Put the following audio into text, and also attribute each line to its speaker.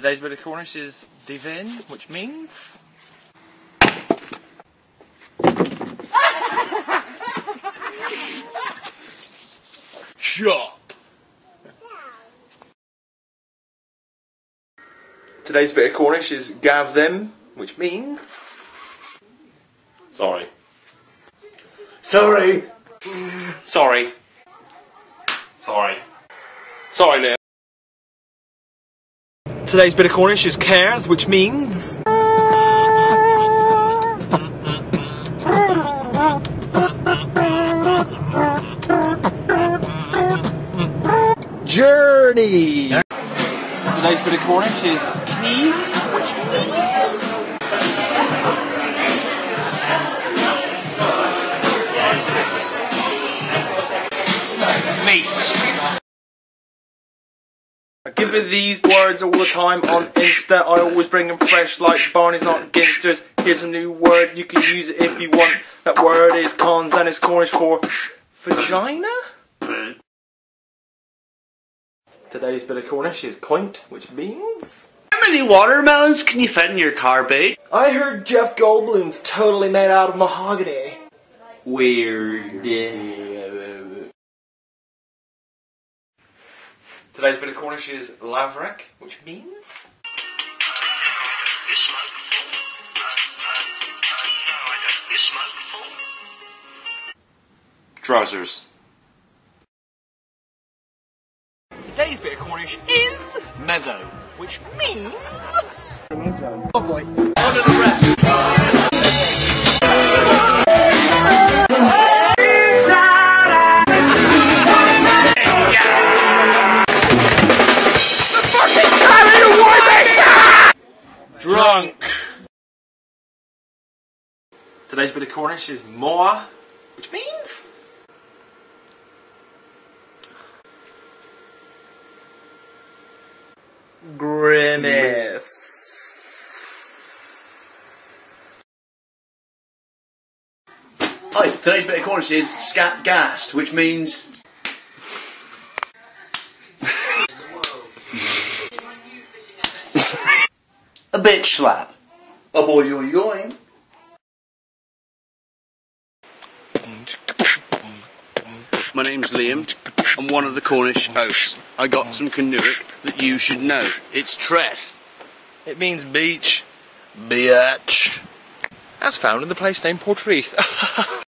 Speaker 1: Today's bit of Cornish is Divyn, which means... Chop! Today's bit of Cornish is gav them, which means... Sorry.
Speaker 2: Sorry.
Speaker 1: Sorry. Sorry. Sorry, Liam. Today's bit of Cornish is Kerdh, which means... Journey! Today's bit of Cornish is Kig, which means... Meat. I give it these words all the time on Insta. I always bring them fresh like Barney's not ginsters. Here's a new word, you can use it if you want. That word is Kons and it's Cornish for vagina? Today's bit of Cornish is Koynt, which means...
Speaker 2: How many watermelons can you fit in your car boot?
Speaker 1: I heard Jeff Goldblum's totally made out of mahogany.
Speaker 2: Weird.
Speaker 1: Today's bit of Cornish is Lavrek, which means... Trousers. Today's bit of Cornish is Medhow, which means... Oh boy. Under the rest. Drunk. Today's bit of Cornish is Mowa, which means... Grimace.
Speaker 2: Hi, today's bit of Cornish is Skat gast, which means... a bitch slap. A boy yoing. My name's Liam. I'm one of the Cornish hosts. I got some Canuric that you should know. It's Treth.
Speaker 1: It means beach. Biatch. As found in the place name Portreath.